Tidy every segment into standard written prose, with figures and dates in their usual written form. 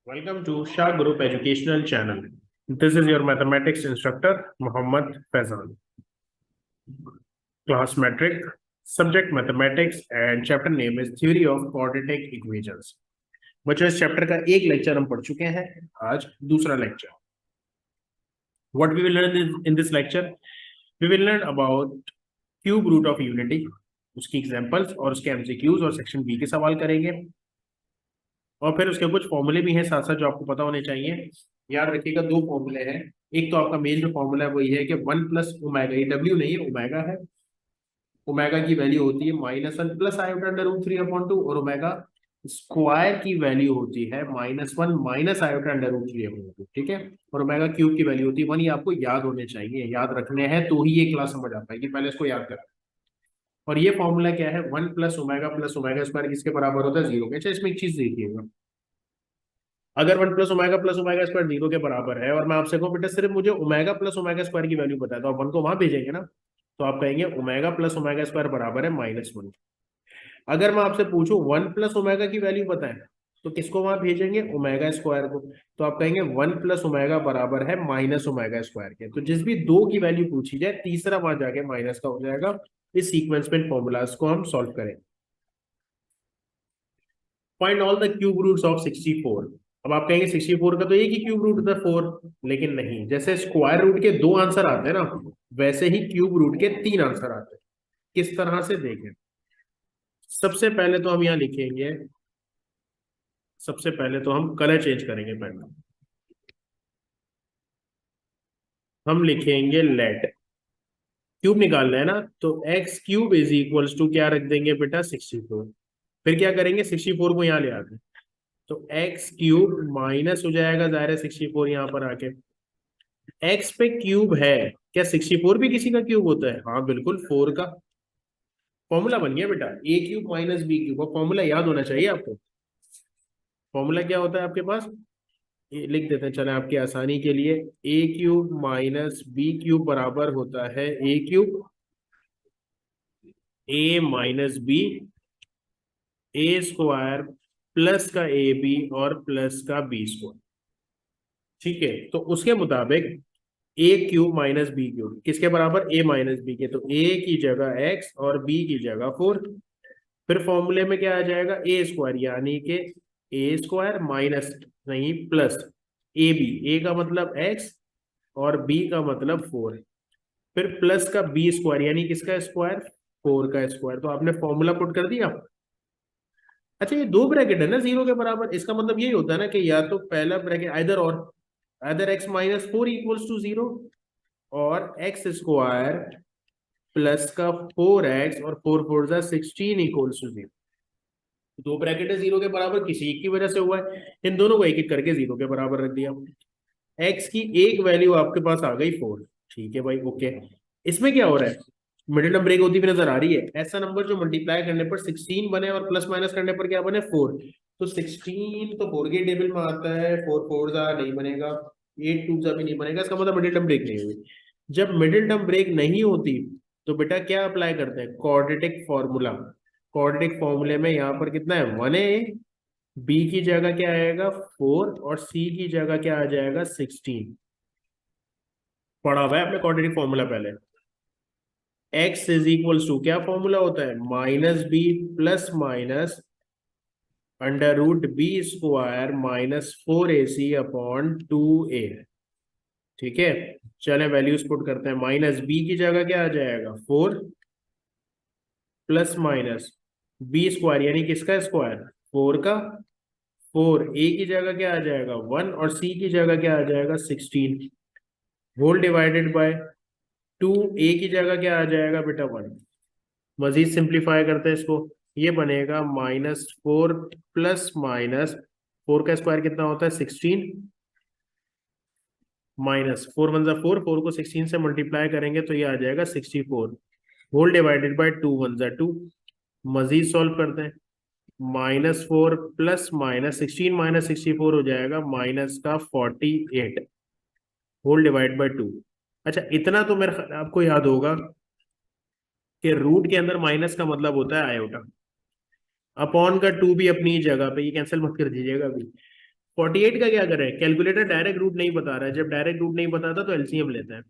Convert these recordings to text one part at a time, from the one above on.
Welcome to Shah Group Educational Channel. This is your mathematics instructor, Mohammad Faizan. Class metric, subject mathematics, and chapter name is Theory of Quadratic Equations. बच्चों इस chapter का एक lecture हम पढ़ चुके हैं, आज दूसरा lecture. What we will learn in this lecture? We will learn about cube root of unity, उसकी एग्जांपल्स और उसके एमसीक्यूज और सेक्शन बी के सवाल करेंगे. और फिर उसके कुछ फॉर्मूले भी हैं साथ साथ जो आपको पता होने चाहिए. याद रखिएगा दो फॉर्मूले हैं. एक तो आपका मेन जो फॉर्मूला है वो ये है कि 1 प्लस ओमेगा, ये डब्ल्यू नहीं है ओमेगा है. ओमेगा की वैल्यू होती है -1 प्लस आयोटा अंडर रूट 3/2 और ओमेगा स्क्वायर की वैल्यू होती है -1 माइनस आयोटा अंडर रूट 3/2. ठीक है. और ओमेगा क्यूब की वैल्यू होती है 1. ये आपको याद होने चाहिए, याद रखने हैं तो ही ये क्लास समझ आ पाएगी. पहले इसको याद करें. और ये फॉर्मूला क्या है? 1 प्लस ओमेगा स्क्वायर किसके बराबर होता है? 0 के. अच्छा इसमें एक चीज देखिएगा, अगर 1 प्लस ओमेगा स्क्वायर 0 के बराबर है और मैं आपसे कहूँ बेटा सिर्फ मुझे ओमेगा प्लस ओमेगा स्क्वायर की वैल्यू बता, तो आप 1 को वहां भेजेंगे ना, तो आप कहेंगे ओमेगा प्लस ओमेगा स्क्वायर बराबर है -1. अगर मैं आपसे पूछूं 1 प्लस ओमेगा की वैल्यू बताएं, तो किसको वहां भेजेंगे? ओमेगा स्क्वायर को. तो आप कहेंगे 1 प्लस ओमेगा बराबर है माइनस ओमेगा स्क्वायर के. तो जिस भी दो की वैल्यू पूछी जाए तीसरा वहां जाके माइनस का हो जाएगा. इस सीक्वेंस में फॉर्मूलाज को हम सॉल्व करें. Find all the cube roots of 64. अब आप कहेंगे 64 का तो एक ही क्यूब रूट था 4, लेकिन नहीं. जैसे स्क्वायर रूट के 2 आंसर आते हैं ना, वैसे ही क्यूब रूट के 3 आंसर आते हैं. किस तरह से देखें? सबसे पहले तो हम यहाँ लिखेंगे, सबसे पहले तो हम कलर चेंज करेंगे. पहले हम लिखेंगे लेट क्यूब निकालना है ना, तो x cube is equals to क्या रख देंगे बेटा? 64. फिर क्या करेंगे? 64 को यहाँ ले आते हैं, तो एक्स क्यूब माइनस हो जाएगा जाहिर है 64 यहाँ पर आके. एक्स पे क्यूब है, क्या 64 भी किसी का क्यूब होता है? हाँ बिल्कुल, 4 का. फॉर्मूला बन गया बेटा, a cube minus b cube. Formula याद होना चाहिए आपको. फॉर्मूला क्या होता है आपके पास? लिख देते हैं चले आपकी आसानी के लिए. ए क्यूब माइनस बी क्यूब बराबर होता है ए cube A minus B a square plus का ए बी और प्लस का बी स्क्वायर. ठीक है. तो उसके मुताबिक ए क्यूब माइनस बी क्यूब किसके बराबर? ए माइनस बी के. तो ए की जगह एक्स और बी की जगह 4. फिर फॉर्मूले में क्या आ जाएगा? ए स्क्वायर, यानी कि ए स्क्वायर माइनस नहीं प्लस ए बी. ए का मतलब एक्स और बी का मतलब 4. फिर प्लस का बी स्क्वायर यानी किसका स्क्वायर? 4 का स्क्वायर. तो आपने फॉर्मूला पुट कर दिया. अच्छा ये दो ब्रैकेट है ना 0 के बराबर, इसका मतलब यही होता है ना कि या तो पहला ब्रैकेट आइदर और either x minus 4 equals to 0 और एक्स स्क्वायर प्लस का 4x और 4 4 जा 16 इक्वल्स टू 0. दो ब्रैकेट है 0 के बराबर, किसी एक की वजह से हुआ है. इन दोनों को एक एक करके 0 के बराबर रख दिया. x की एक वैल्यू आपके पास आ गई 4. ठीक है भाई, ओके. इसमें क्या हो रहा है? मिडिल टर्म ब्रेक होती हुई नजर आ रही है. ऐसा नंबर जो मल्टीप्लाई करने पर 16 बने और प्लस माइनस करने पर क्या बने? 4. तो 16 तो 4 के टेबल में आता है, 4 4 जा नहीं बनेगा, 8 2 जा भी नहीं बनेगा. इसका मतलब मिडिल टर्म ब्रेक नहीं हुई. जब मिडिल टर्म ब्रेक नहीं होती तो बेटा क्या अप्लाई करते हैं? Quadratic formula. क्वाड्रेटिक फॉर्मूले में यहाँ पर कितना है? 1a, बी की जगह क्या आएगा? 4 और सी की जगह क्या आ जाएगा? 16. पढ़ा हुआ है आपने क्वाड्रेटिक फॉर्मूला पहले. एक्स इज इक्वल्स टू क्या फॉर्मूला होता है? Minus b plus minus under root b square -4ac/2a. ठीक है. चले वैल्यूज पुट करते हैं. माइनस बी की जगह क्या आ जाएगा? 4 प्लस माइनस बी स्क्वायर यानी किसका स्क्वायर? 4 का. 4 ए की जगह क्या आ जाएगा? 1 और सी की जगह क्या आ जाएगा? 16. Whole divided by 2. ए की जगह क्या आ जाएगा बेटा? 1. मजीद सिंप्लीफाई करते हैं इसको. ये बनेगा -4 प्लस माइनस 4 का स्क्वायर कितना होता है? 16 माइनस 4 1 जा 4, 4 को 16 से मल्टीप्लाई करेंगे तो ये आ जाएगा 64. होल डिवाइडेड बाय 2 1 जा 2. मजीद सॉल्व करते हैं. -4 प्लस माइनस 16 माइनस 64 हो जाएगा माइनस का 48. Whole divide by 2. अच्छा इतना तो मेरे ख्याल आपको याद होगा कि रूट के अंदर माइनस का मतलब होता है आयोटा. अपॉन का 2 भी अपनी जगह पे, ये कैंसिल मत कर दीजिएगा अभी. 48 का क्या करें, कैलकुलेटर डायरेक्ट रूट नहीं बता रहा है, जब डायरेक्ट रूट नहीं बताता तो एलसीएम लेते हैं।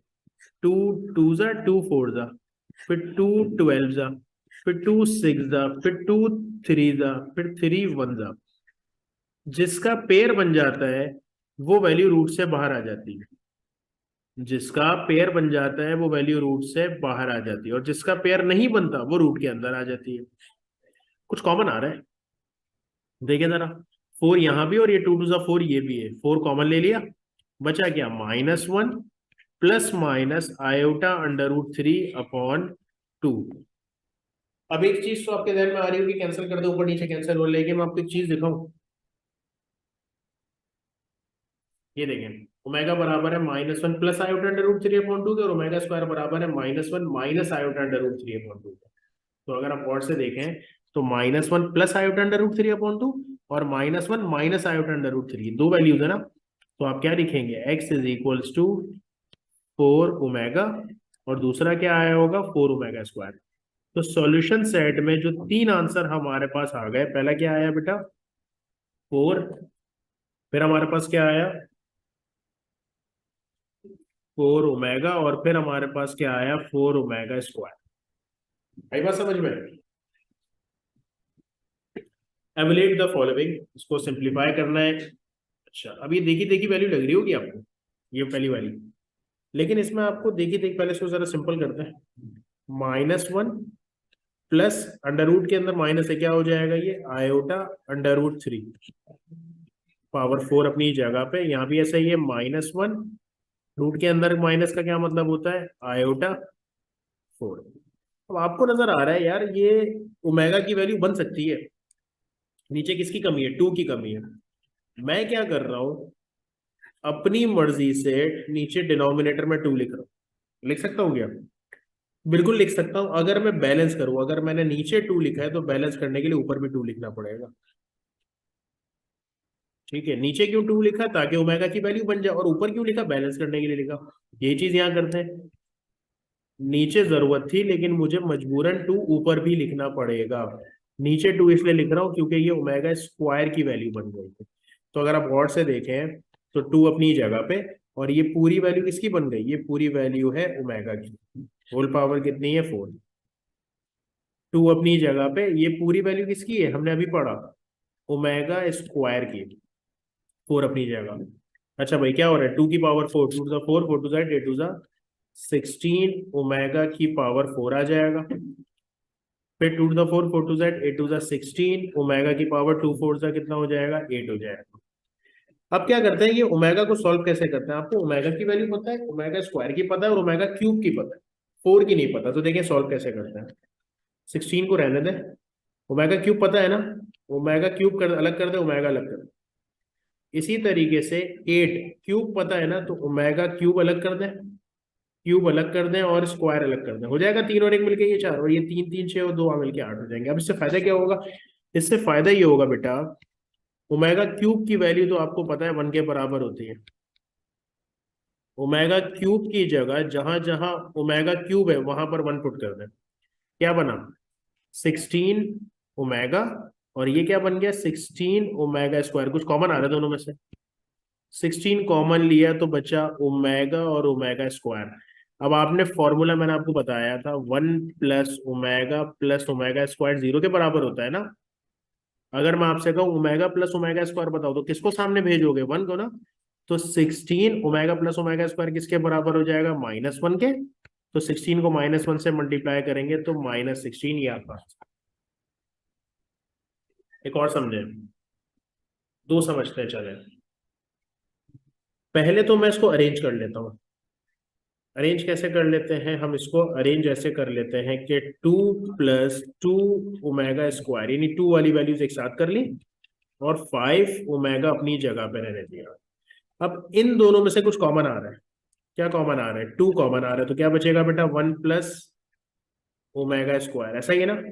2 2 2 4 फिर 2 12 फिर 2 6 फिर 2 3 फिर 3 1 जिसका पेयर बन जाता है वो वैल्यू रूट से बाहर आ जाती है। जिसका पेयर बन जाता है वो वैल्यू रूट से बाहर आ जाती है, और जिसका पेयर नहीं बनता वो रूट के अंदर आ जाती है। कुछ कॉमन आ रहा है, देखिए जरा। 4 यहां भी और ये 2 2 4 ये भी है, 4 कॉमन ले लिया, बचा क्या -1 प्लस माइनस आयोटा √3/2। अब एक चीज तो आपके ध्यान में आ रही होगी, कैंसिल कर दो, ऊपर नीचे कैंसिल हो, लेकिन मैं आपको एक चीज दिखाऊं। ये देखें, ओमेगा बराबर है -1 प्लस आयोटा √3/2 के, और ओमेगा स्क्वायर बराबर है -1 माइनस आयोटा √3/2 के। तो अगर आप और से देखें तो -1 प्लस आयोटा √3/2 और -1 माइनस आयोटा √3, दो वैल्यूज है ना। तो आप क्या लिखेंगे, x is equals to 4 omega, और दूसरा क्या आया होगा 4 ओमेगा स्क्वायर। तो सॉल्यूशन सेट में जो तीन आंसर हमारे पास आ गए, पहला क्या आया बेटा 4, फिर हमारे पास क्या आया 4 ओमेगा, और फिर हमारे पास क्या आया 4 ओमेगा स्क्वायर। आई बात समझ में। एवलेट द फॉलोइंग, इसको सिंप्लीफाई करना है। अच्छा, अब ये देखी देखी वैल्यू लग रही होगी आपको, ये पहली वाली, लेकिन इसमें आपको देखी देखी, पहले इसको जरा सिंपल करते हैं। -1 प्लस अंडर रूट के अंदर माइनस है, क्या हो जाएगा ये आयोटा √3 पावर 4 अपनी जगह पे, यहाँ भी ऐसा ही है -1, रूट के अंदर माइनस का क्या मतलब होता है आयोटा 4। अब आपको नजर आ रहा है यार ये ओमेगा की वैल्यू बन सकती है, नीचे किसकी कमी है 2 की कमी है। मैं क्या कर रहा हूं, अपनी मर्जी से नीचे डिनोमिनेटर में 2 लिख रहा हूं। लिख सकता हूँ क्या, बिल्कुल लिख सकता हूं। अगर मैं बैलेंस करूं, अगर मैंने नीचे 2 लिखा है तो बैलेंस करने के लिए ऊपर भी 2 लिखना पड़ेगा। ठीक है, नीचे क्यों 2 लिखा, ताकि ओमेगा की वैल्यू बन जाए, और ऊपर क्यों लिखा, बैलेंस करने के लिए लिखा। ये चीज यहां करते हैं, नीचे जरूरत थी लेकिन मुझे मजबूरन 2 ऊपर भी लिखना पड़ेगा। नीचे 2 इसलिए लिख रहा हूं क्योंकि ये ओमेगा स्क्वायर की वैल्यू बन गई थी। तो अगर आप गौर से देखें तो 2 अपनी जगह पे, और ये पूरी वैल्यू किसकी बन गई, ये पूरी वैल्यू है ओमेगा की, होल पावर कितनी है 4। 2 अपनी जगह पे, ये पूरी वैल्यू किसकी है, हमने अभी पढ़ा ओमेगा स्क्वायर की, 4 अपनी जगह। अच्छा भाई क्या हो रहा है, 2 की power 4, 2 to the 4, 4 to the 8, 8 to the 16 omega की पावर 4 आ जाएगा। फिर 2 to the 4, 4 to the 8 to the 16 omega की पावर 2 4 सा कितना हो जाएगा 8 हो जाएगा। अब क्या करते हैं, ये ओमेगा को सॉल्व कैसे करते हैं, आपको ओमेगा की वैल्यू पता है, ओमेगा स्क्वायर की पता है, और ओमेगा क्यूब की पता है, 4 की नहीं पता। तो देखिए सॉल्व कैसे करते हैं, 16 को रहने दें, ओमेगा क्यूब पता है ना, ओमेगा क्यूब कर अलग कर दे, ओमेगा अलग कर दे। इसी तरीके से 8 क्यूब पता है ना, तो ओमेगा क्यूब अलग कर दें, क्यूब अलग कर दें और स्क्वायर अलग कर दें, हो जाएगा 3 और 1 मिलके ये 4, और ये 3 3 6 और 2 मिलके 8 हो जाएंगे। अब इससे फायदा क्या होगा, इससे फायदा ये होगा बेटा, ओमेगा क्यूब की वैल्यू तो आपको पता है 1 के बराबर होती है। ओमेगा क्यूब की जगह जहां जहां ओमेगा क्यूब है वहां पर 1 पुट कर दें, क्या बना 16 ओमेगा, और ये क्या बन गया 16 ओमेगा स्क्वायर। कुछ कॉमन आ रहा है दोनों में से, 16 कॉमन लिया तो बचा ओमेगा और ओमेगा स्क्वायर। अब आपने फॉर्मूला मैंने आपको बताया था, 1 स्क्वायर 0 के बराबर होता है ना। अगर मैं आपसे कहूँ ओमेगा प्लस ओमेगा स्क्वायर बताओ तो किसको सामने भेजोगे, 1 को ना। तो 16 ओमेगा प्लस ओमेगा स्क्वायर किसके बराबर हो जाएगा, -1 के। तो 16 को -1 से मल्टीप्लाई करेंगे तो -16 ये आपका। एक और समझे, दो समझते हैं चले। पहले तो मैं इसको अरेंज कर लेता हूँ। अरेंज कैसे कर लेते हैं हम इसको, अरेंज ऐसे कर लेते हैं कि 2 + 2 ओमेगा स्क्वायर, यानी 2 वाली वैल्यूज एक साथ कर ली, और 5 ओमेगा अपनी जगह पे रहने दिया। अब इन दोनों में से कुछ कॉमन आ रहा है, क्या कॉमन आ रहा है 2 कॉमन आ रहा है, तो क्या बचेगा बेटा 1 + ओमेगा स्क्वायर, ऐसा ही है ना।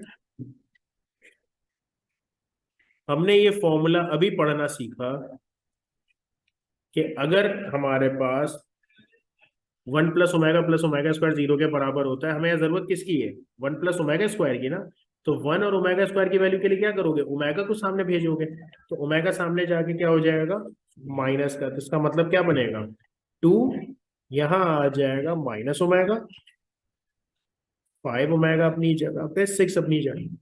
हमने ये फॉर्मूला अभी पढ़ना सीखा कि अगर हमारे पास 1 + ओमेगा स्क्वायर 0 के बराबर होता है, हमें यह जरूरत किसकी है 1 + ओमेगा स्क्वायर की ना। तो 1 और ओमेगा स्क्वायर की वैल्यू के लिए क्या करोगे, ओमेगा को सामने भेजोगे, तो ओमेगा सामने जाके क्या हो जाएगा, माइनस का, तो इसका मतलब क्या बनेगा, 2 यहाँ आ जाएगा माइनस ओमेगा, 5 ओमेगा अपनी जगह पे, 6 अपनी जगह।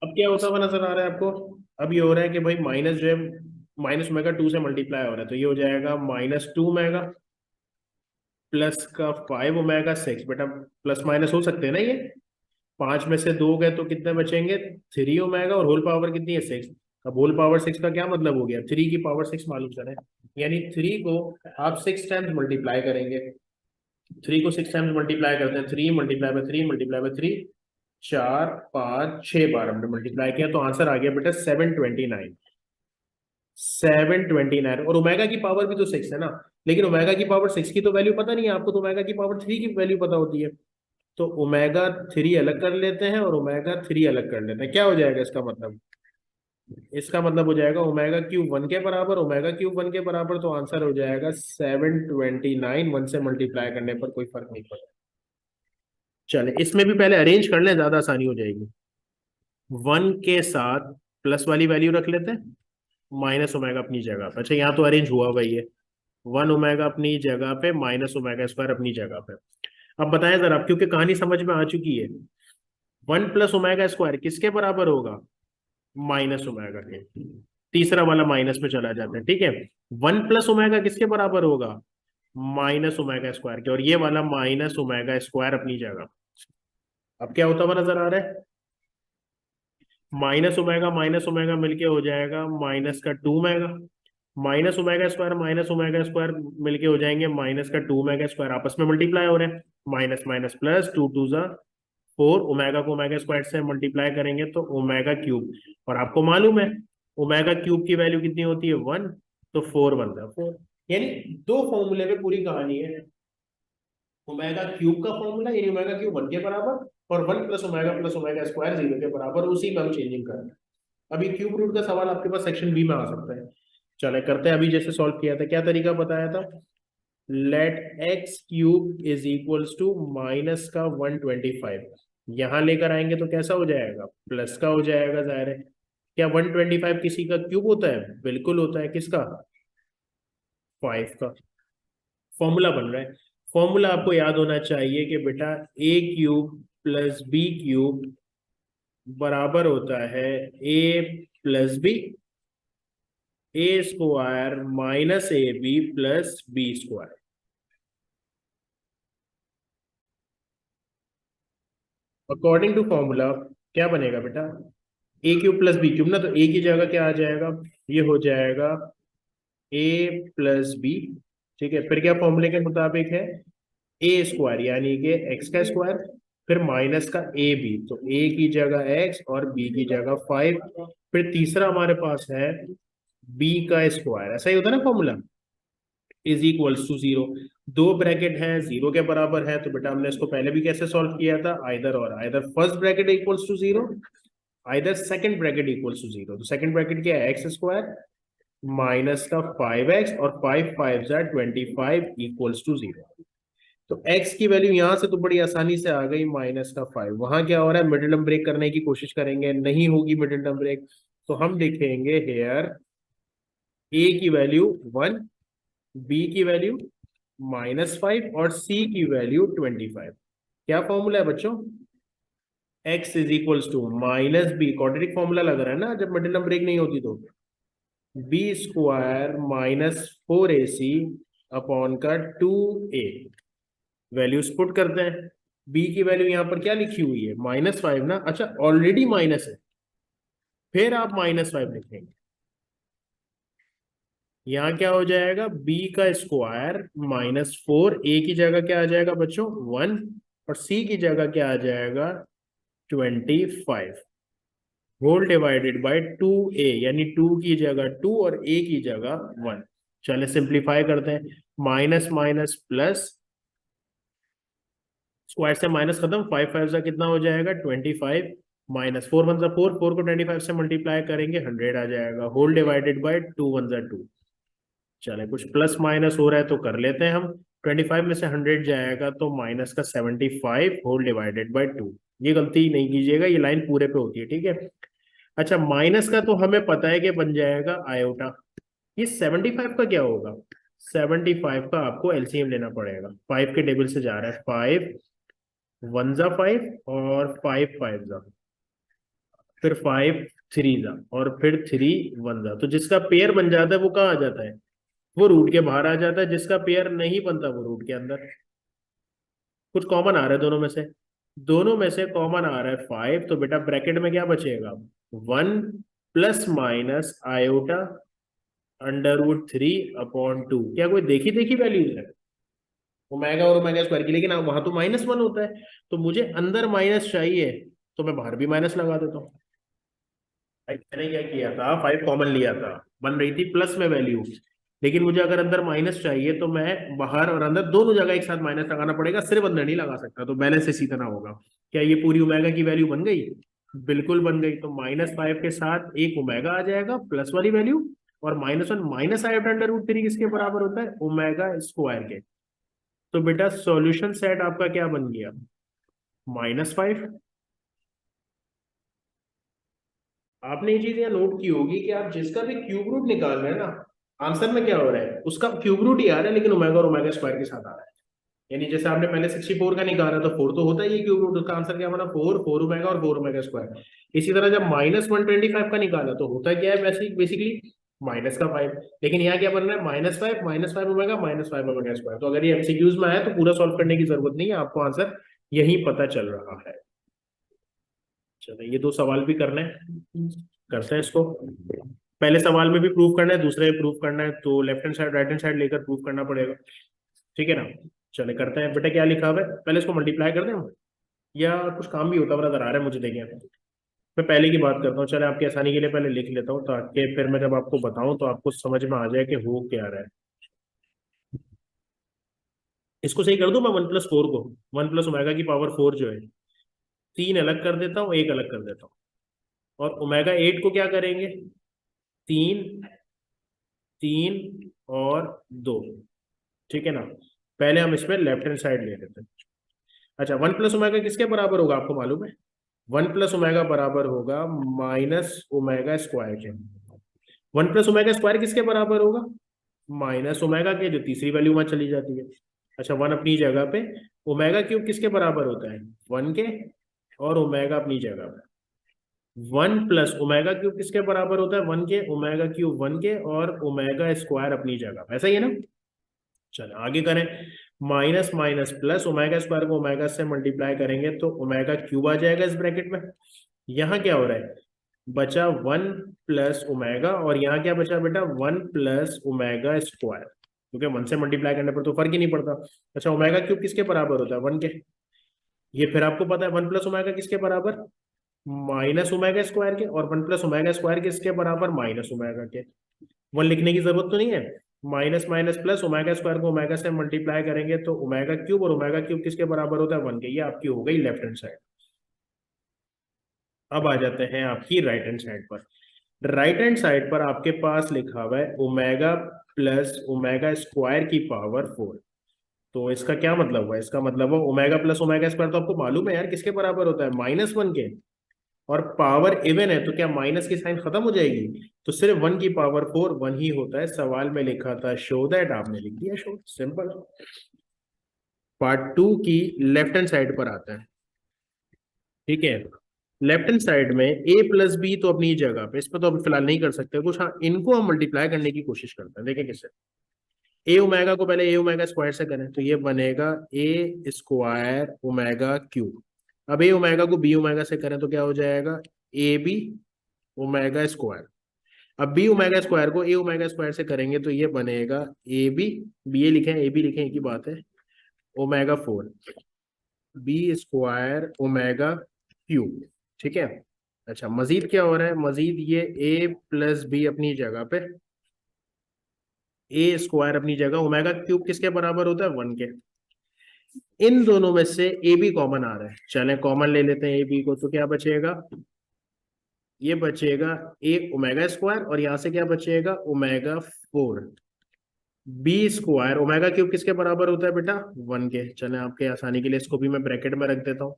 अब क्या होता हुआ नजर आ रहा है आपको, अब ये हो रहा है कि भाई माइनस जो है, माइनस ओमेगा 2 से मल्टीप्लाई हो रहा है, तो ये हो जाएगा -2 ओमेगा प्लस का 5 ओमेगा 6, बेटा प्लस माइनस हो सकते हैं ना ये, 5 में से 2 गए तो कितने बचेंगे, 3 ओमेगा, और होल पावर कितनी है, 6। अब होल पावर 6 का क्या मतलब हो गया, 3 की पावर 6 मालूम करें, यानी 3 को आप 6 टाइम्स मल्टीप्लाई करेंगे, 3 को 6 टाइम्स मल्टीप्लाई करते हैं, 3 मल्टीप्लाई बाय 3 मल्टीप्लाई बाय 3, 4 5 6 बार हमने मल्टीप्लाई किया, तो आंसर आ गया बेटा 729। 729, और ओमेगा की पावर भी तो 6 है ना, लेकिन ओमेगा की पावर 6 की तो वैल्यू पता नहीं है आपको, तो ओमेगा की पावर 3 की वैल्यू पता होती है, तो ओमेगा 3 अलग कर लेते हैं और ओमेगा 3 अलग कर लेते हैं, क्या हो जाएगा इसका मतलब, इसका मतलब हो जाएगा ओमेगा क्यूब 1 के बराबर, ओमेगा क्यूब 1 के बराबर, तो आंसर हो जाएगा 729, 1 से मल्टीप्लाई करने पर कोई फर्क नहीं पड़ता। चले इसमें भी पहले अरेंज कर लें, ज्यादा आसानी हो जाएगी। 1 के साथ प्लस वाली वैल्यू रख लेते हैं, माइनस ओमेगा अपनी जगह पे, अच्छा यहाँ तो अरेंज हुआ हुआ ही है, 1 ओमेगा अपनी जगह पे, माइनस ओमेगा स्क्वायर अपनी जगह पे। अब बताएं जरा, क्योंकि कहानी समझ में आ चुकी है, 1 प्लस ओमेगा स्क्वायर किसके बराबर होगा, माइनस ओमेगा के, तीसरा वाला माइनस में चला जाता है, ठीक है। 1 प्लस ओमेगा किसके बराबर होगा, माइनस ओमेगा स्क्वायर के, और ये वाला माइनस ओमेगा स्क्वायर अपनी जगह। अब क्या होता हुआ नजर आ रहा है, माइनस ओमेगा मिलके हो जाएगा माइनस का 2 ओमेगा, माइनस ओमेगा स्क्वायर मिलके हो जाएंगे माइनस का 2 ओमेगा स्क्वायर, आपस में मल्टीप्लाई हो रहे हैं, माइनस माइनस प्लस, 2 2 जा 4, ओमेगा को ओमेगा स्क्वायर से मल्टीप्लाई करेंगे तो ओमेगा क्यूब, और आपको मालूम है ओमेगा क्यूब की वैल्यू कितनी होती है, 1, तो 4 बनता है 4, यानी दो फॉर्मूले पे पूरी कहानी है, ओमेगा क्यूब का फॉर्मूला यानी ओमेगा क्यूब 1 के बराबर, और 1 प्लस ओमेगा स्क्वायर 0 के बराबर, उसी में हम चेंजिंग कर रहे हैं। अभी क्यूब रूट का सवाल आपके पास सेक्शन बी में आ सकता है, चले करते हैं, अभी जैसे सॉल्व किया था, क्या तरीका बताया था, let x cube is equals to minus का 125, यहां लेकर आएंगे तो कैसा हो जाएगा, प्लस का हो जाएगा, जाहिर है, क्या 125 किसी का क्यूब होता है, बिल्कुल होता है, किसका, 5 का। फॉर्मूला बन रहा है, फॉर्मूला आपको याद होना चाहिए कि बेटा a cube plus b cube बराबर होता है a plus b, a square minus a b plus b square. According to formula क्या बनेगा बेटा, a cube plus b cube ना, तो ए की जगह क्या आ जाएगा, ये हो जाएगा ए प्लस बी, ठीक है, फिर क्या फॉर्मूले के मुताबिक है, ए स्क्वायर यानी कि एक्स का स्क्वायर, फिर माइनस का ए बी, तो ए की जगह एक्स और बी की जगह 5, फिर तीसरा हमारे पास है बी का स्क्वायर, ऐसा ही होता है ना फॉर्मूला, इज इक्वल्स टू 0, दो ब्रैकेट है 0 के बराबर है, तो बेटा हमने इसको पहले भी कैसे सॉल्व किया था, आइदर और, either first bracket equals to 0, either second bracket equals to 0, तो सेकंड ब्रैकेट क्या है, एक्स स्क्वायर माइनस का 5x, और 5 5 जा 25 इक्वल्स टू 0, तो x की वैल्यू यहां से तो बड़ी आसानी से आ गई माइनस का 5, वहां क्या हो रहा है, मिडिल टर्म ब्रेक करने की कोशिश करेंगे, नहीं होगी मिडिल टर्म ब्रेक, तो हम लिखेंगे हेयर a की वैल्यू 1, b की वैल्यू -5, और c की वैल्यू 25। क्या फॉर्मूला है बच्चों, x is equals to minus b, quadratic formula लग रहा है ना जब मिडिल टर्म ब्रेक नहीं होती, तो बी स्क्वायर -4ac अपॉन का 2a, वैल्यूज पुट करते हैं, बी की वैल्यू यहां पर क्या लिखी हुई है, -5 ना, अच्छा ऑलरेडी माइनस है, फिर आप -5 लिखेंगे, यहाँ क्या हो जाएगा, बी का स्क्वायर -4, ए की जगह क्या आ जाएगा बच्चों 1, और सी की जगह क्या आ जाएगा 25, होल डिवाइडेड बाय 2a, यानी 2 की जगह 2 और a की जगह 1, चले सिंप्लीफाई करते हैं, माइनस माइनस प्लस, स्क्वायर से माइनस खत्म, 5 5 का कितना हो जाएगा 25, माइनस 4 1 4, 4 को 25 से मल्टीप्लाई करेंगे 100 आ जाएगा, होल डिवाइडेड बाय 2 1 2, चले कुछ प्लस माइनस हो रहा है तो कर लेते हैं हम, 25 में से 100 जाएगा तो माइनस का 75 होल डिवाइडेड बाय 2। ये गलती नहीं कीजिएगा, ये लाइन पूरे पे होती है, ठीक है। अच्छा, माइनस का तो हमें पता है कि बन जाएगा आयोटा। ये 75 का क्या होगा? 75 का आपको एलसीएम लेना पड़ेगा। 5 के टेबल से जा रहा है, 5 वन जा 5 और 5 5 जा, फिर 5 3 जा और फिर 3 1 जा। तो जिसका पेयर बन जाता है वो कहाँ आ जाता है? वो रूट के बाहर आ जाता है। जिसका पेयर नहीं बनता वो रूट के अंदर। कुछ कॉमन आ रहा है दोनों में से? दोनों में से कॉमन आ रहा है 5, तो बेटा ब्रैकेट में क्या बचेगा? 1 प्लस माइनस आयोटा √3/2। क्या कोई देखी देखी वैल्यूज है ओमेगा और ओमेगा स्क्वायर की? लेकिन वहां तो -1 होता है, तो मुझे अंदर माइनस चाहिए, तो मैं बाहर भी माइनस लगा देता हूँ। मैंने क्या किया था, 5 कॉमन लिया था, बन रही थी प्लस में वैल्यू। लेकिन मुझे अगर अंदर माइनस चाहिए तो मैं बाहर और अंदर दोनों जगह एक साथ माइनस लगाना पड़ेगा, सिर्फ अंदर नहीं लगा सकता। तो बैलेंस इसी तरह होगा। क्या ये पूरी ओमेगा की वैल्यू बन गई? बिल्कुल बन गई। तो -5 के साथ एक ओमेगा आ जाएगा प्लस वाली वैल्यू, और -1 माइनस आयोटा √3 किसके बराबर होता है? ओमेगा स्क्वायर के। तो बेटा सॉल्यूशन सेट आपका क्या बन गया? -5। आपने ये चीज यहाँ नोट की होगी कि आप जिसका भी क्यूब रूट निकाल रहे हैं ना, आंसर में क्या हो रहा है? उसका क्यूब रूट ही आ रहा है, लेकिन ओमेगा और ओमेगा स्क्वायर के साथ आ रहा है। यानी जैसे आपने पहले 64 का निकाला तो 4 तो होता ही है क्यूब रूट, उसका आंसर क्या बना? 4 ओमेगा और 4 ओमेगा स्क्वायर। इसी तरह जब -125 का निकाला तो होता क्या है? वैसे बेसिकली माइनस का 5। लेकिन यहाँ क्या बन रहा है? -5 ओमेगा -5 ओमेगा स्क्वायर। तो अगर ये एमसीक्यूज में आया तो पूरा सॉल्व करने की जरूरत नहीं है, आपको आंसर यही पता चल रहा है। चलो ये दो सवाल भी करने हैं, करते हैं इसको। पहले सवाल में भी प्रूव करना है, दूसरे में प्रूव करना है, तो left hand side right hand side लेकर प्रूव करना पड़ेगा। ठीक है ना? चले करते हैं। बेटा क्या लिखा हुआ है, पहले इसको मल्टीप्लाई कर दें हम, या कुछ काम भी होता है नजर आ रहा है मुझे, देखिए। मैं पहले की बात करता हूँ, चले आपकी आसानी के लिए पहले लिख लेता हूँ, ताकि फिर मैं जब आपको बताऊं तो आपको समझ में आ जाए कि हो क्या रहा है। इसको सही कर दूं मैं, 1+4 को, 1+ω⁴ जो है, 3 अलग कर देता हूँ, एक अलग कर देता हूँ। और ω8 को क्या करेंगे? 3 3 और 2। ठीक है ना? पहले हम इसमें लेफ्ट हैंड साइड ले लेते हैं। अच्छा, 1+ω किसके बराबर होगा आपको मालूम है? 1+ω बराबर होगा -ω² के। 1+ω² किसके बराबर होगा? -ω के, जो तीसरी वैल्यू वहां चली जाती है। अच्छा, 1 अपनी जगह पे। ω³ किसके बराबर होता है? 1 के। और ओमेगा अपनी जगह पे। 1+ω³ किसके बराबर होता है? 1 के। ω³ 1 के, और ω² अपनी जगह पे। ऐसा ही है ना? चलो आगे करें। माइनस माइनस प्लस, ω² को ओमेगा से मल्टीप्लाई करेंगे तो ω³ आ जाएगा इस ब्रैकेट में। यहाँ क्या हो रहा है? बचा 1+ω, और यहाँ क्या बचा बेटा? 1+ω²। क्योंकि 1 से मल्टीप्लाई करने पर तो फर्क ही नहीं पड़ता। अच्छा, ω³ किसके बराबर होता है? 1 के। ये फिर आपको पता है 1+ω किसके बराबर? -ω² के। और 1+ω² किसके बराबर? -ω के। 1 लिखने की जरूरत तो नहीं है। माइनस माइनस प्लस, ω² को ओमेगा से मल्टीप्लाई करेंगे तो ω³, और ω³ किसके बराबर होता है? 1 के। ये आपकी हो गई लेफ्ट हैंड साइड। अब आ जाते हैं आपकी राइट हैंड साइड पर। राइट हैंड साइड पर आपके पास लिखा हुआ है ω+ω²⁴। तो इसका क्या मतलब हुआ? इसका मतलब है ω+ω², तो आपको मालूम है यार किसके बराबर होता है? -1 के। और पावर इवन है तो क्या माइनस की साइन खत्म हो जाएगी? तो सिर्फ 1⁴ 1 ही होता है। सवाल में लिखा था शो दैट, आपने लिख दिया शो, सिंपल। पार्ट 2 की लेफ्ट हैंड साइड पर आता है। ठीक है? लेफ्ट हैंड साइड में a+b तो अपनी जगह पे, इस पर तो अभी फिलहाल नहीं कर सकते कुछ। हाँ, इनको हम मल्टीप्लाई करने की कोशिश करते हैं, देखें किससे। ए ओमेगा को पहले a ω² से करें तो ये बनेगा a²ω³। अब a ω को b ω से करें तो क्या हो जाएगा? ab ω²। अब b ω² को a ω² से करेंगे तो ये बनेगा b लिखें, ab लिखें, एक ही बात है, ω4, b²ω³। ठीक है? अच्छा, मजीद क्या हो रहा है? मजीद ये a+b अपनी जगह पे, a² अपनी जगह, ω³ किसके बराबर होता है? 1 के। इन दोनों में से ए बी कॉमन आ रहा है, चलें कॉमन ले लेते हैं ए बी को, तो क्या बचेगा? ये बचेगा a ω², और यहां से क्या बचेगा? ω4। बी स्क्वायर ओमेगा क्यूब किसके बराबर होता है बेटा, 1 के। चले आपके आसानी के लिए इसको भी मैं ब्रैकेट में रख देता हूँ।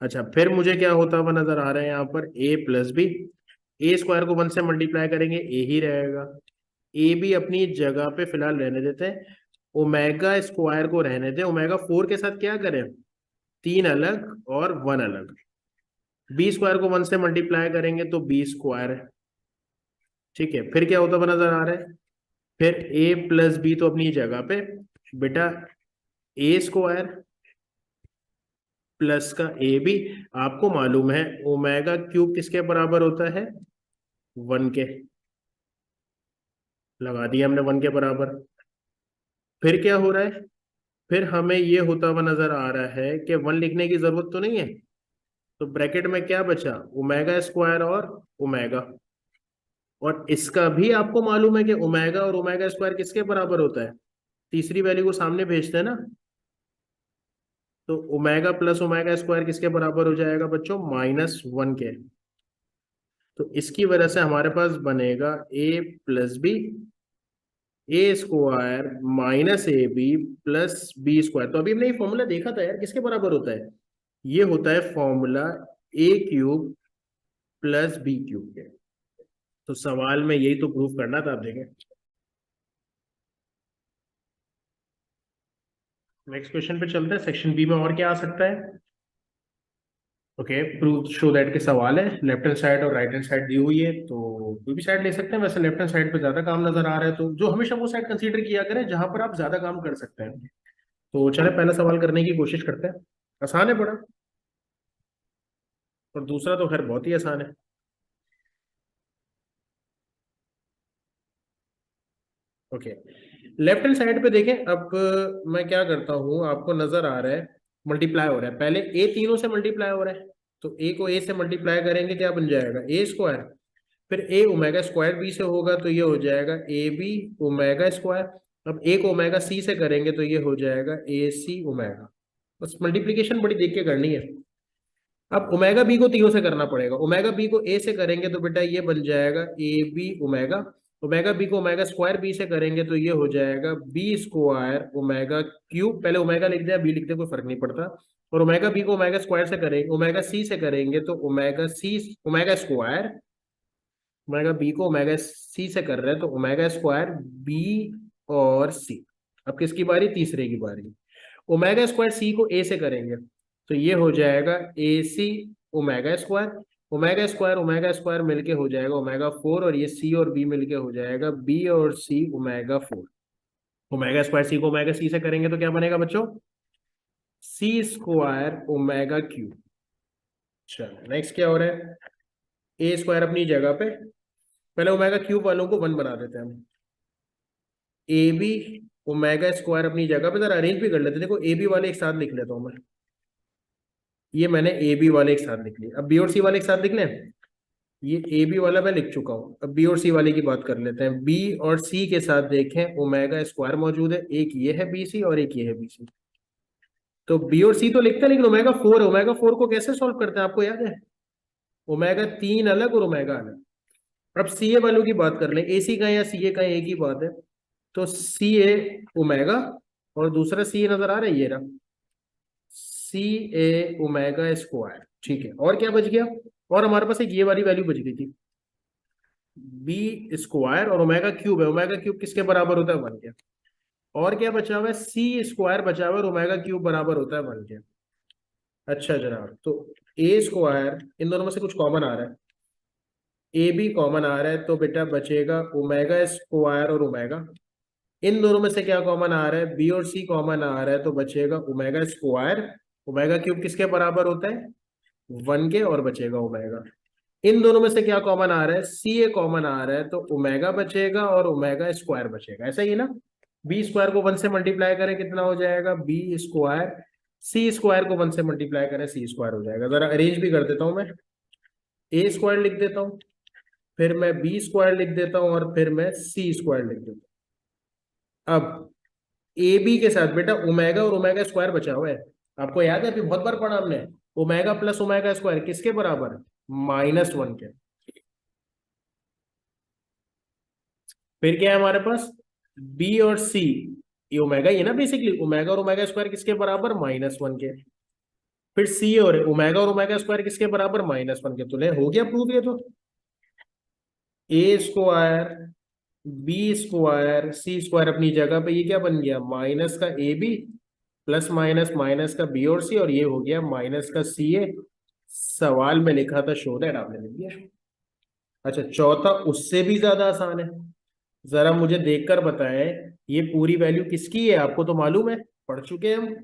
अच्छा, फिर मुझे क्या होता हुआ नजर आ रहा है यहाँ पर, ए प्लस बी। ए स्क्वायर को 1 से मल्टीप्लाई करेंगे, ए ही रहेगा। ए भी अपनी जगह पे फिलहाल रहने देते हैं। ओमेगा स्क्वायर को रहने दें, ओमेगा 4 के साथ क्या करें, 3 अलग और 1 अलग। बी स्क्वायर को 1 से मल्टीप्लाई करेंगे तो बी स्क्वायर है। ठीक है, फिर क्या होता हुआ नजर आ रहा है, फिर ए प्लस बी तो अपनी जगह पे बेटा, ए स्क्वायर प्लस का ए बी। आपको मालूम है ओमेगा क्यूब किसके बराबर होता है, 1 के। लगा दिया हमने 1 के बराबर। फिर क्या हो रहा है, फिर हमें ये होता हुआ नजर आ रहा है कि 1 लिखने की जरूरत तो नहीं है, तो ब्रैकेट में क्या बचा, ओमेगा स्क्वायर और ओमेगा। और इसका भी आपको मालूम है कि ओमेगा और ओमेगा स्क्वायर किसके बराबर होता है, तीसरी वैल्यू को सामने भेजते हैं ना, तो ओमेगा प्लस ओमेगा स्क्वायर किसके बराबर हो जाएगा बच्चों, -1 के। तो इसकी वजह से हमारे पास बनेगा a plus b, a square minus a b plus b square. तो अभी हमने ये फॉर्मूला देखा था यार, किसके बराबर होता है, ये होता है फॉर्मूला ए क्यूब प्लस बी क्यूब के। तो सवाल में यही तो प्रूफ करना था, आप देखें। नेक्स्ट क्वेश्चन पे चलते हैं, सेक्शन बी में और क्या आ सकता है। ओके, प्रूव शो दैट के सवाल है, लेफ्ट हैंड साइड और राइट हैंड साइड दी हुई है, तो कोई भी साइड ले सकते हैं। वैसे लेफ्ट हैंड साइड पे ज्यादा काम नजर आ रहा है, तो जो हमेशा वो साइड कंसीडर किया करें जहां पर आप ज्यादा काम कर सकते हैं। तो चले पहला सवाल करने की कोशिश करते हैं। आसान है बड़ा, और दूसरा तो खैर बहुत ही आसान है। ओके, लेफ्ट हैंड साइड पे देखें। अब मैं क्या करता हूं, आपको नजर आ रहा है मल्टीप्लाई हो रहा है, पहले ए तीनों से मल्टीप्लाई हो रहा है, तो ए को ए से मल्टीप्लाई करेंगे, क्या बन जाएगा, ए स्क्वायर। फिर ए ओमेगा स्क्वायर बी से होगा तो ये हो जाएगा ए बी ओमेगा स्क्वायर। अब ए को ओमेगा सी से करेंगे तो ये हो जाएगा ए सी ओमेगा। बस मल्टीप्लीकेशन बड़ी देख के करनी है। अब ओमेगा बी को तीनों से करना पड़ेगा, ओमेगा बी को ए से करेंगे तो बेटा ये बन जाएगा a b omega. Omega b को ओमेगा स्क्वायर बी से करेंगे तो ये हो जाएगा बी स्क्वायर ओमेगा क्यूब। पहले ओमेगा लिख दिया, बी लिख दे, कोई फर्क नहीं पड़ता। और ओमेगा बी को ओमेगा स्क्वायर से करेंगे, ओमेगा सी से करेंगे तो omega c omega square, omega b को ओमेगा सी से कर रहे हैं तो ओमेगा स्क्वायर बी और सी। अब किसकी बारी, तीसरे की बारी। ओमेगा स्क्वायर सी को ए से करेंगे तो ये हो जाएगा ए सी ओमेगा स्क्वायर। ओमेगा स्क्वायर मिलके हो जाएगा ओमेगा 4, और ये सी और बी मिलके हो जाएगा बी और सी ओमेगा 4। ओमेगा स्क्वायर सी को ओमेगा सी से करेंगे तो क्या बनेगा बच्चों, सी स्क्वायर ओमेगा क्यूब। चलो नेक्स्ट क्या हो रहा है, ए स्क्वायर अपनी जगह पे, पहले ओमेगा क्यूब वालों को 1 बना देते हैं हम। ए बी ओमेगा स्क्वायर अपनी जगह पे, जरा अरेंज भी कर लेते हैं। देखो ए बी वाले एक साथ लिख लेता हूं मैं, ये मैंने ए बी वाले एक साथ लिख लिए। अब बी और सी वाले एक साथ लिख लें, ये ए बी वाला मैं लिख चुका हूँ। अब बी और सी वाले की बात कर लेते हैं। बी और सी के साथ देखें ओमेगा स्क्वायर मौजूद है, एक ये है बी सी और एक ये है बी सी। तो बी और सी तो लिखते हैं, लेकिन ओमेगा 4 है, ओमेगा 4 को कैसे सॉल्व करते हैं आपको याद है, ओमेगा 3 अलग और ओमेगा अलग। अब सी ए वालों की बात कर लें, ए सी का या सी ए का एक ही बात है। तो सी ए ओमेगा, और दूसरा सी ए नजर आ रहा है ये रहा, सी ए ओमेगा स्क्वायर। ठीक है, और क्या बच गया, और हमारे पास एक ये वाली वैल्यू बच गई थी, बी स्क्वायर और ओमेगा क्यूब है, ओमेगा क्यूब किसके बराबर होता है, 1 के। और क्या बचा हुआ है, सी स्क्वायर बचा हुआ है और ओमेगा क्यूब बराबर होता है 1 के। अच्छा जनाब, तो ए स्क्वायर, इन दोनों में से कुछ कॉमन आ रहा है, ए भी कॉमन आ रहा है, तो बेटा बचेगा ओमेगा स्क्वायर और ओमेगा। इन दोनों में से क्या कॉमन आ रहा है, बी और सी कॉमन आ रहा है, तो बचेगा ओमेगा स्क्वायर। ओमेगा क्यूब किसके बराबर होता है, 1 के, और बचेगा ओमेगा। इन दोनों में से क्या कॉमन आ रहा है, सी ए कॉमन आ रहा है, तो ओमेगा बचेगा और ओमेगा स्क्वायर बचेगा। ऐसा ही है ना, बी स्क्वायर को 1 से मल्टीप्लाई करें कितना हो जाएगा, बी स्क्वायर। सी स्क्वायर को 1 से मल्टीप्लाई करें, सी स्क्वायर हो जाएगा। जरा अरेंज भी कर देता हूं मैं, ए स्क्वायर लिख देता हूं, फिर मैं बी स्क्वायर लिख देता हूं, और फिर मैं सी स्क्वायर लिख देता हूं। अब ए बी के साथ बेटा ओमेगा और ओमेगा स्क्वायर बचा हुआ है। आपको याद है, अभी बहुत बार पढ़ा हमने, ओमेगा प्लस ओमेगा स्क्वायर किसके बराबर, -1 के। फिर क्या है हमारे पास, बी और सी, ये ओमेगा ही है ना बेसिकली, ओमेगा और ओमेगा स्क्वायर किसके बराबर, -1 के। फिर सी और ओमेगा स्क्वायर किसके बराबर, -1 के। तो ले हो गया प्रूफ ये तो। A square b square c square अपनी जगह पे, ये क्या बन गया, माइनस का a b plus minus minus का बी और सी, और ये हो गया माइनस का सी ए। सवाल में लिखा था शो दैट, आपने लिख दिया। अच्छा, चौथा उससे भी ज्यादा आसान है। जरा मुझे देखकर बताएं, ये पूरी वैल्यू किसकी है, आपको तो मालूम है, पढ़ चुके हैं हम,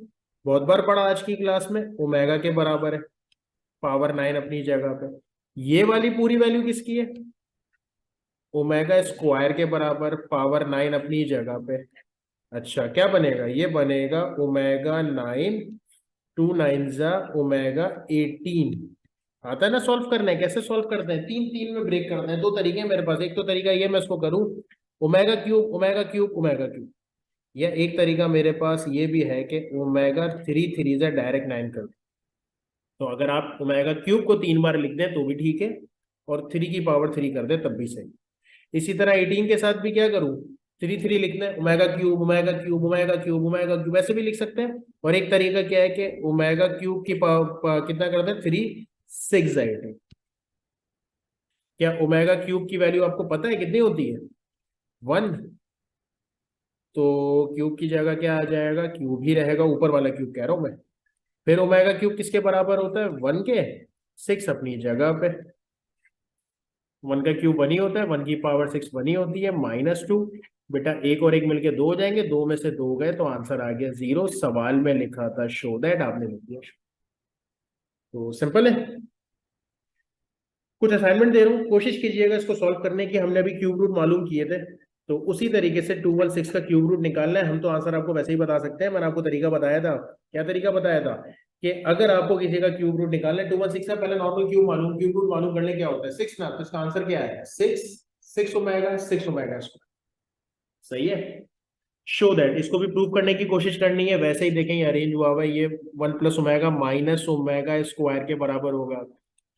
बहुत बार पढ़ा आज की क्लास में, ओमेगा के बराबर है, पावर 9 अपनी जगह पे। ये वाली पूरी वैल्यू किसकी है, ओमेगा स्क्वायर के बराबर, पावर 9 अपनी जगह पे। अच्छा, क्या बनेगा, ये बनेगा ओमेगा 9, 2 9 जा ओमेगा 18। आता है ना सॉल्व करना है, कैसे सॉल्व करते हैं, 3 3 में ब्रेक करते हैं। दो तरीके हैं मेरे पास, एक तो तरीका ये मैं इसको करूं ओमेगा क्यूब, या एक तरीका मेरे पास ये भी है कि ओमेगा 3 3 जा डायरेक्ट 9 कर। तो अगर आप ओमेगा क्यूब को 3 बार लिख दें तो भी ठीक है, और 3 की पावर 3 कर दें तब भी सही। इसी तरह 18 के साथ भी क्या करूं, 3 3 लिखना है, ओमेगा क्यूब ऐसे भी लिख सकते हैं। और एक तरीका क्या है कि ओमेगा क्यूब की कितना करते हैं, 3 6 18। क्या ओमेगा क्यूब की वैल्यू आपको पता है कितनी होती है, 1। तो क्यूब की जगह क्या आ जाएगा, क्यूब ही रहेगा, ऊपर वाला क्यूब कह रहा हूं मैं। फिर ओमेगा क्यूब किसके बराबर होता है, 1 के। 6 अपनी जगह पे, 1 का क्यूब 1 ही होता है, 1 की पावर 6 1 ही होती है, -2। बेटा एक और एक मिलके 2 हो जाएंगे, 2 में से 2 गए तो आंसर आ गया 0। सवाल में लिखा था शो दैट, आपने लिख दिया। तो सिंपल है। कुछ असाइनमेंट दे रहा हूँ, कोशिश कीजिएगा इसको सॉल्व करने की। हमने अभी क्यूब रूट मालूम किए थे, तो उसी तरीके से 2 1 6 का क्यूब रूट निकालना है। हम तो आंसर आपको वैसे ही बता सकते हैं, मैंने आपको तरीका बताया था। क्या तरीका बताया था, कि अगर आपको किसी का क्यूब रूट निकालना है, 2 1 6 का पहले नॉर्मल क्यूब रूट मालूम करने क्या होता है, 6 ना। तो इसका आंसर क्या है, 6 ओमेगा स्क्वायर। सही है। शो दैट, इसको भी प्रूव करने की कोशिश करनी है। वैसे ही देखें, अरेंज हुआ हुआ है, ये 1 + ओमेगा -ओमेगा स्क्वायर के बराबर होगा,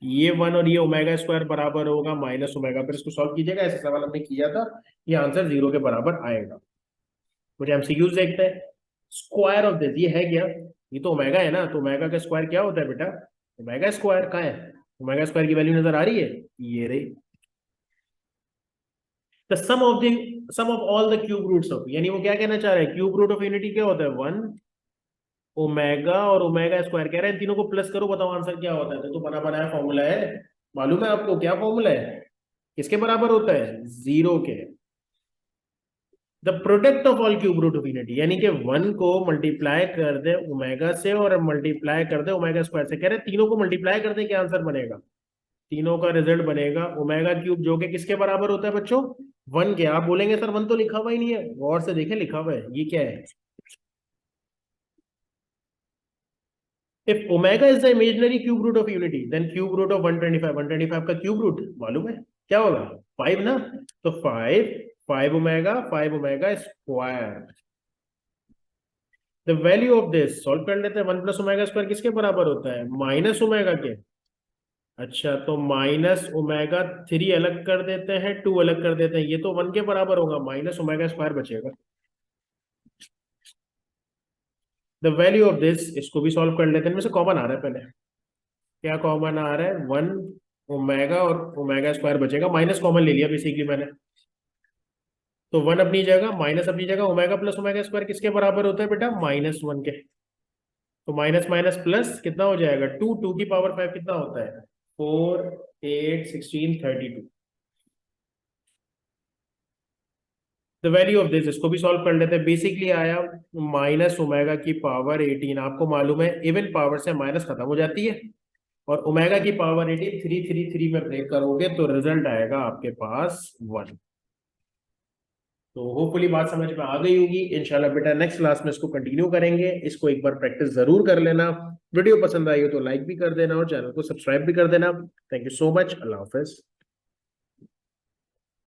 ये 1 और ये ओमेगा स्क्वायर बराबर होगा -ओमेगा। फिर इसको सॉल्व कीजिएगा, ऐसे सवाल हमने किया था, ये आंसर 0 के बराबर आएगा। कुछ एमसीक्यूज देखते हैं। स्क्वायर ऑफ दिस, ये है क्या, ये तो ओमेगा है ना, तो ओमेगा का स्क्वायर क्या होता है बेटा, ओमेगा स्क्वायर। कहाँ है ओमेगा स्क्वायर की वैल्यू, नजर आ रही है, ये रही। The sum of all the cube roots of, यानी वो क्या कहना चाह रहे हैं, क्यूब रूट ऑफ यूनिटी क्या होता है, 1 ओमेगा और ओमेगा स्क्वायर। कह रहे हैं तीनों को प्लस करो, बताओ आंसर क्या होता है। तो बना बनाया फॉर्मूला है, मालूम है आपको क्या फॉर्मूला है, किसके बराबर होता है, 0 के। The product of all cube root of unity, यानी कि 1 को मल्टीप्लाई कर दे ओमेगा से और मल्टीप्लाई कर दे ओमेगा स्क्वायर से। कह रहे हैं तीनों को मल्टीप्लाई कर दे, क्या आंसर बनेगा, तीनों का रिजल्ट बनेगा ओमेगा क्यूब, जो कि किसके बराबर होता है बच्चों, 1 के। आप बोलेंगे सर 1 तो लिखा हुआ ही नहीं है, गौर से देखें लिखा हुआ है, ये क्या है। If omega is the imaginary cube root of unity, then cube root of 125 का क्यूब रूट मालूम है क्या होगा, 5 ना। तो 5 omega square. The value of this solve कर लेते हैं, 1 + ओमेगा स्क्वायर किसके बराबर होता है, -ओमेगा के। अच्छा, तो -ओमेगा 3 अलग कर देते हैं, 2 अलग कर देते हैं, ये तो 1 के बराबर होगा, -ओमेगा स्क्वायर बचेगा। द वैल्यू ऑफ दिस, इसको भी सॉल्व कर लेते हैं, इनमें से कॉमन आ रहा है पहले, क्या कॉमन आ रहा है, 1 ओमेगा और ओमेगा स्क्वायर बचेगा, माइनस कॉमन ले लिया बेसिकली मैंने। तो 1 अपनी जगह, माइनस अपनी जगह, ओमेगा + ओमेगा स्क्वायर किसके बराबर होता है बेटा, -1 के। तो माइनस माइनस प्लस कितना हो जाएगा, 2 की पावर 5 कितना होता है, 4 8 16 32। द वैल्यू ऑफ दिस, इसको भी सॉल्व कर लेते हैं। बेसिकली आया -ओमेगा की पावर 18। आपको मालूम है इवन पावर से माइनस खत्म हो जाती है, और ओमेगा की पावर 18 3 3 3 में ब्रेक करोगे तो रिजल्ट आएगा आपके पास 1। तो होपफुली बात समझ में आ गई होगी। इंशाल्लाह बेटा नेक्स्ट क्लास में इसको कंटिन्यू करेंगे। इसको एक बार प्रैक्टिस जरूर कर लेना। वीडियो पसंद आई हो तो लाइक भी कर देना और चैनल को सब्सक्राइब भी कर देना। Thank you so much. Allah Hafiz.